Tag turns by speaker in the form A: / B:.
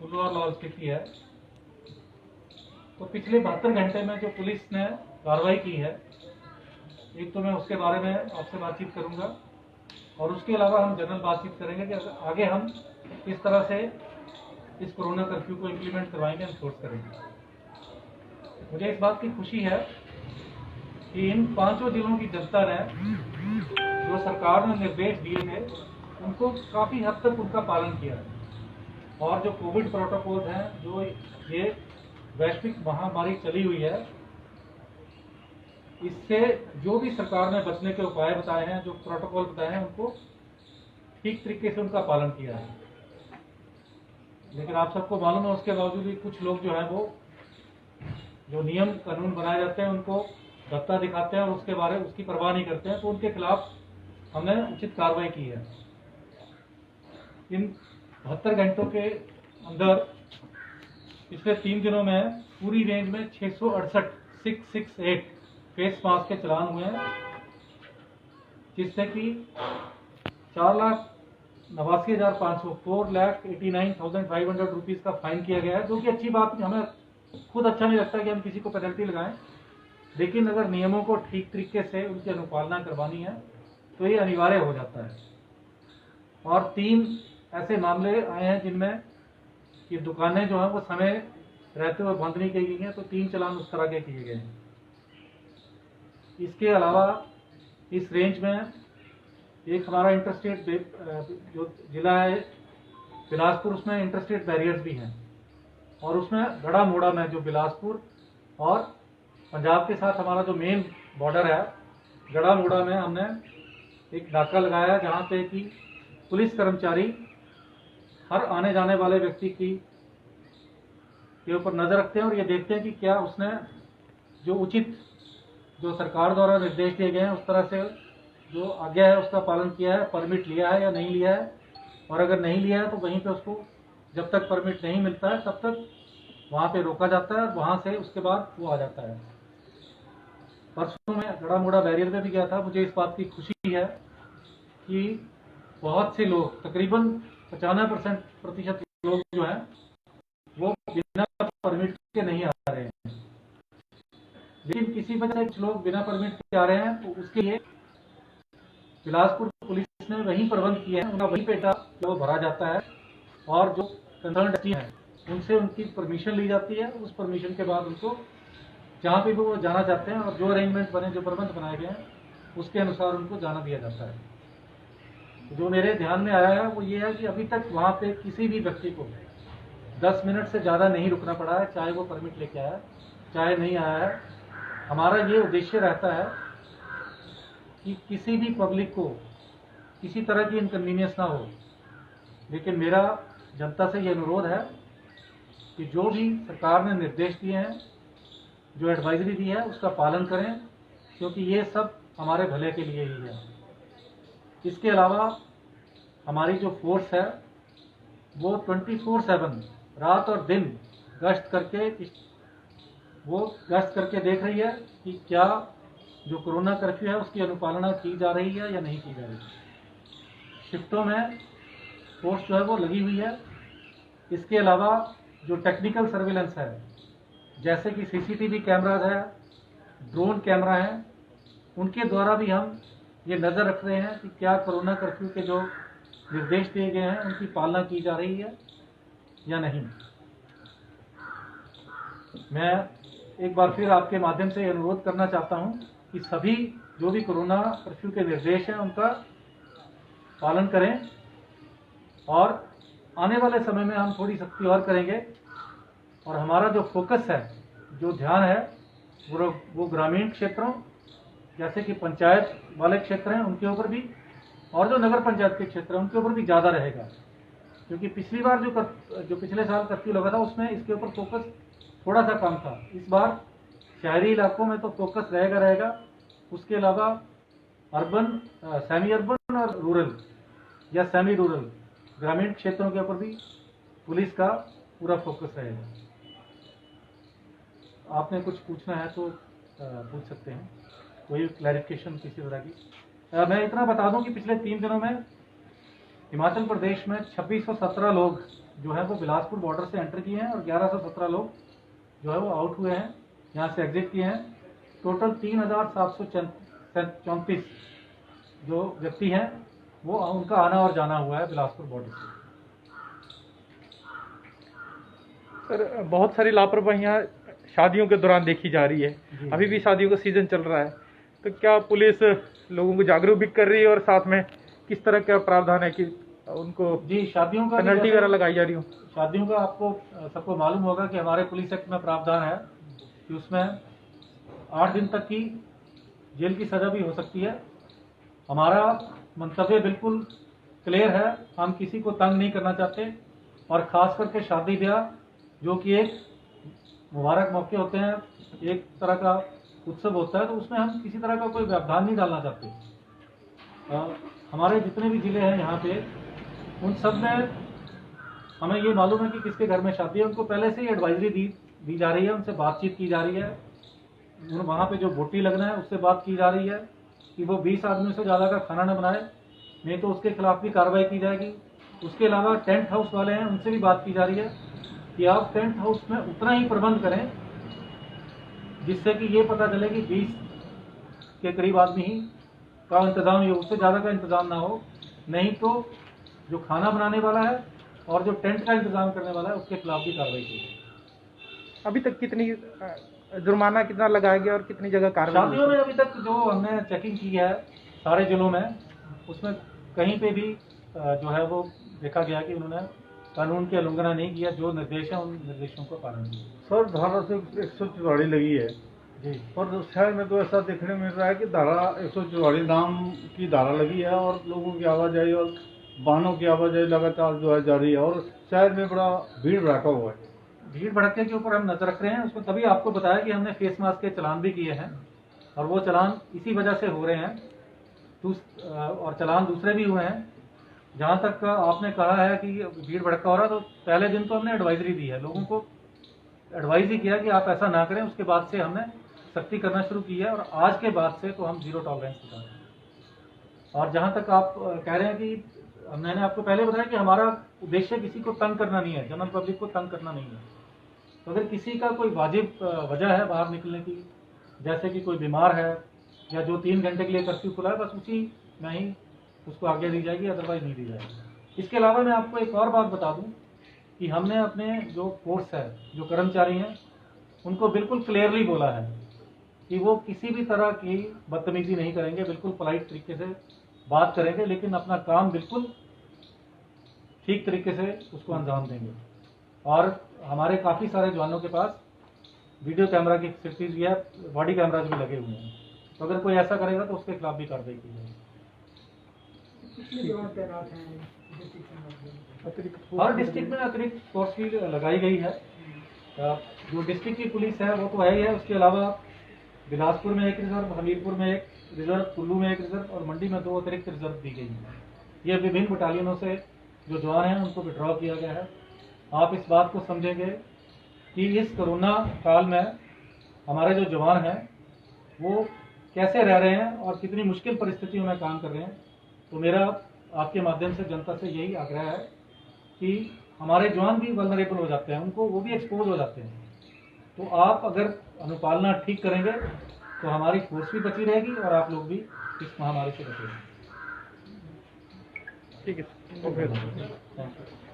A: फुलवार लाहौल स्थिति है, तो पिछले 72 घंटे में जो पुलिस ने कार्रवाई की है, एक तो मैं उसके बारे में आपसे बातचीत करूंगा और उसके अलावा हम जनरल बातचीत करेंगे कि आगे हम किस तरह से इस कोरोना कर्फ्यू को इम्प्लीमेंट करवाएंगे, एनफोर्स करेंगे। मुझे इस बात की खुशी है कि इन 5 जिलों की जनता ने जो सरकार ने निर्देश दिए थे उनको काफ़ी हद तक उनका पालन किया है और जो कोविड प्रोटोकॉल हैं, जो ये वैश्विक महामारी चली हुई है, इससे जो भी सरकार ने बचने के उपाय बताए हैं, जो प्रोटोकॉल बताए हैं, उनको ठीक तरीके से उनका पालन किया है। लेकिन आप सबको मालूम है, उसके बावजूद भी कुछ लोग जो हैं वो जो नियम कानून बनाए जाते हैं उनको दत्ता दिखाते हैं और उसकी परवाह नहीं करते हैं, तो उनके खिलाफ हमने उचित कार्रवाई की है। इन 72 घंटों के अंदर पिछले 3 दिनों में पूरी रेंज में 668 फेस मास्क के चलान हुए हैं, जिससे कि 4,89,500 रुपीज़ का फाइन किया गया है, जो कि अच्छी बात है। हमें खुद अच्छा नहीं लगता कि हम किसी को पेनल्टी लगाएं, लेकिन अगर नियमों को ठीक तरीके से उनकी अनुपालना करवानी है तो ये अनिवार्य हो जाता है। और 3 ऐसे मामले आए हैं जिनमें ये दुकानें जो हैं वो समय रहते हुए बंद नहीं की गई हैं, तो 3 चलान उस तरह के किए गए हैं। इसके अलावा इस रेंज में एक हमारा इंटरस्टेट जो जिला है बिलासपुर, उसमें इंटरस्टेट बैरियर्स भी हैं और उसमें गड़ा मोड़ा में जो बिलासपुर और पंजाब के साथ हमारा जो मेन बॉर्डर है, गड़ा मोड़ा में हमने एक नाका लगाया है, जहाँ पे कि पुलिस कर्मचारी हर आने जाने वाले व्यक्ति के ऊपर नजर रखते हैं और ये देखते हैं कि क्या उसने जो उचित जो सरकार द्वारा निर्देश दिए गए हैं उस तरह से जो आज्ञा है उसका पालन किया है, परमिट लिया है या नहीं लिया है। और अगर नहीं लिया है तो वहीं पे उसको जब तक परमिट नहीं मिलता है तब तक वहाँ पे रोका जाता है और वहाँ से उसके बाद वो आ जाता है। परसों में गड़ा मोड़ा बैरियर में भी गया था। मुझे इस बात की खुशी है कि बहुत से लोग, तकरीबन 95% लोग जो हैं वो बिना परमिट के नहीं आ रहे हैं, लेकिन किसी वजह से कुछ लोग बिना परमिट के आ रहे हैं, तो उसके लिए बिलासपुर पुलिस ने वही प्रबंध किया है, उनका वही पेटा वो भरा जाता है और जो कंसर्न टीम है उनसे उनकी परमिशन ली जाती है। उस परमिशन के बाद उनको जहाँ पे भी वो जाना चाहते हैं और जो अरेंजमेंट बने, जो प्रबंध बनाए गए हैं, उसके अनुसार उनको जाना दिया जाता है। जो मेरे ध्यान में आया है वो ये है कि अभी तक वहाँ पे किसी भी व्यक्ति को 10 मिनट से ज़्यादा नहीं रुकना पड़ा है, चाहे वो परमिट लेके आया चाहे नहीं आया है। हमारा ये उद्देश्य रहता है कि किसी भी पब्लिक को किसी तरह की इनकन्वीनियंस ना हो। लेकिन मेरा जनता से ये अनुरोध है कि जो भी सरकार ने निर्देश दिए हैं, जो एडवाइजरी दी है, उसका पालन करें, क्योंकि ये सब हमारे भले के लिए ही है। इसके अलावा हमारी जो फोर्स है वो 24/7 रात और दिन गश्त करके देख रही है कि क्या जो कोरोना कर्फ्यू है उसकी अनुपालना की जा रही है या नहीं की जा रही है। शिफ्टों में फोर्स जो है वो लगी हुई है। इसके अलावा जो टेक्निकल सर्विलेंस है, जैसे कि सीसीटीवी कैमराज है, ड्रोन कैमरा है, उनके द्वारा भी हम ये नज़र रख रहे हैं कि क्या कोरोना कर्फ्यू के जो निर्देश दिए गए हैं उनकी पालना की जा रही है या नहीं। मैं एक बार फिर आपके माध्यम से अनुरोध करना चाहता हूं कि सभी जो भी कोरोना कर्फ्यू के निर्देश हैं उनका पालन करें और आने वाले समय में हम थोड़ी सख्ती और करेंगे। और हमारा जो फोकस है, जो ध्यान है, वो ग्रामीण क्षेत्रों जैसे कि पंचायत वाले क्षेत्र हैं उनके ऊपर भी और जो नगर पंचायत के क्षेत्र हैं उनके ऊपर भी ज़्यादा रहेगा, क्योंकि पिछली बार जो पिछले साल कर्फ्यू लगा था उसमें इसके ऊपर फोकस थोड़ा सा कम था। इस बार शहरी इलाकों में तो फोकस रहेगा। उसके अलावा अर्बन, सेमी अर्बन और रूरल या सेमी रूरल ग्रामीण क्षेत्रों के ऊपर भी पुलिस का पूरा फोकस रहेगा। आपने कुछ पूछना है तो पूछ सकते हैं, कोई क्लैरिफिकेशन किसी तरह की। मैं इतना बता दूं कि पिछले 3 दिनों में हिमाचल प्रदेश में 2617 लोग जो है वो बिलासपुर बॉर्डर से एंटर किए हैं और 1117 लोग जो है वो आउट हुए हैं, यहाँ से एग्जिट किए हैं। टोटल 3734 जो व्यक्ति हैं वो उनका आना और जाना हुआ है बिलासपुर बॉर्डर से।
B: सर, बहुत सारी लापरवाहियाँ शादियों के दौरान देखी जा रही है, अभी भी शादियों का सीजन चल रहा है, तो क्या पुलिस लोगों को जागरूक भी कर रही है और साथ में किस तरह का प्रावधान है कि उनको
A: जी शादियों का
B: पेनल्टी वगैरह लगाई जा रही हो?
A: शादियों का आपको सबको मालूम होगा कि हमारे पुलिस एक्ट में प्रावधान है कि उसमें 8 दिन तक की जेल की सजा भी हो सकती है। हमारा मंतव्य बिल्कुल क्लियर है, हम किसी को तंग नहीं करना चाहते, और ख़ास करके शादी ब्याह जो कि एक मुबारक मौके होते हैं, एक तरह का उत्सव होता है, तो उसमें हम किसी तरह का कोई व्यवधान नहीं डालना चाहते। हमारे जितने भी ज़िले हैं यहाँ पे, उन सब में हमें ये मालूम है कि किसके घर में शादी है, उनको पहले से ही एडवाइजरी दी जा रही है, उनसे बातचीत की जा रही है। वहाँ पे जो बोटी लगना है उससे बात की जा रही है कि वो 20 आदमियों से ज़्यादा का खाना न बनाए, नहीं तो उसके खिलाफ भी कार्रवाई की जाएगी। उसके अलावा टेंट हाउस वाले हैं, उनसे भी बात की जा रही है कि आप टेंट हाउस में उतना ही प्रबंध करें जिससे कि ये पता चले कि 20 के करीब आदमी ही का इंतज़ाम ही, उससे ज़्यादा का इंतज़ाम ना हो, नहीं तो जो खाना बनाने वाला है और जो टेंट का इंतज़ाम करने वाला है उसके खिलाफ भी कार्रवाई की जाएगी।
B: अभी तक कितनी जुर्माना कितना लगाया गया और कितनी जगह कार्रवाई?
A: शादियों में अभी तक जो हमने चेकिंग की है सारे जिलों में, उसमें कहीं पे भी जो है वो देखा गया कि उन्होंने कानून की उल्लंघना नहीं किया, जो निर्देश है उन निर्देशों का पालन किया।
C: सर, धारा से 144 लगी है
A: जी,
C: पर शहर में तो ऐसा देखने मिल रहा है कि धारा 144 नाम की धारा लगी है और लोगों की आवाजाही और वाहनों की आवाजाही लगातार जो है जारी है और शहर में बड़ा भीड़ भड़का हुआ है।
A: भीड़ भड़के के ऊपर हम नजर रख रहे हैं। उसमें तभी आपको बताया कि हमने फेस मास्क के चलान भी किए हैं, और वो चलान इसी वजह से हो रहे हैं। और चलान दूसरे भी हुए हैं। जहाँ तक आपने कहा है कि भीड़ भड़का हो रहा है, तो पहले दिन तो हमने एडवाइजरी दी है, लोगों को एडवाइज ही किया कि आप ऐसा ना करें। उसके बाद से हमने सख्ती करना शुरू की है, और आज के बाद से तो हम जीरो टॉलरेंस दिखा रहे हैं। और जहाँ तक आप कह रहे हैं कि मैंने आपको पहले बताया कि हमारा उद्देश्य किसी को तंग करना नहीं है, जनरल पब्लिक को तंग करना नहीं है। तो अगर किसी का कोई वाजिब वजह है बाहर निकलने की, जैसे कि कोई बीमार है या जो 3 घंटे के लिए कर्फ्यू खुला है, बस उसी में ही उसको आगे दी जाएगी, अदरवाइज नहीं दी जाएगी। इसके अलावा मैं आपको एक और बात बता दूं कि हमने अपने जो फोर्स है, जो कर्मचारी हैं, उनको बिल्कुल क्लियरली बोला है कि वो किसी भी तरह की बदतमीजी नहीं करेंगे, बिल्कुल पोलाइट तरीके से बात करेंगे, लेकिन अपना काम बिल्कुल ठीक तरीके से उसको अंजाम देंगे। और हमारे काफ़ी सारे जवानों के पास वीडियो कैमरा की फैसिलिटीज भी है, बॉडी कैमराज भी लगे हुए हैं, तो अगर कोई ऐसा करेगा तो उसके खिलाफ भी कार्रवाई की जाएगी। हर डिस्ट्रिक्ट में अतिरिक्त फोर्स की लगाई गई है। जो डिस्ट्रिक्ट की पुलिस है वो तो है ही है, उसके अलावा बिलासपुर में एक रिजर्व, हमीरपुर में एक रिजर्व, कुल्लू में एक रिजर्व और मंडी में 2 अतिरिक्त रिजर्व दी गई है। ये विभिन्न बटालियनों से जो जवान हैं उनको विड्रॉ किया गया है। आप इस बात को समझेंगे कि इस कोरोना काल में हमारे जो जवान हैं वो कैसे रह रहे हैं और कितनी मुश्किल परिस्थितियों में काम कर रहे हैं। तो मेरा आपके माध्यम से जनता से यही आग्रह है कि हमारे जवान भी वल्नरेबल हो जाते हैं, उनको वो भी एक्सपोज हो जाते हैं। तो आप अगर अनुपालना ठीक करेंगे तो हमारी फोर्स भी बची रहेगी और आप लोग भी इस महामारी से बचेंगे।
B: ठीक है, ओके।
A: Thank you.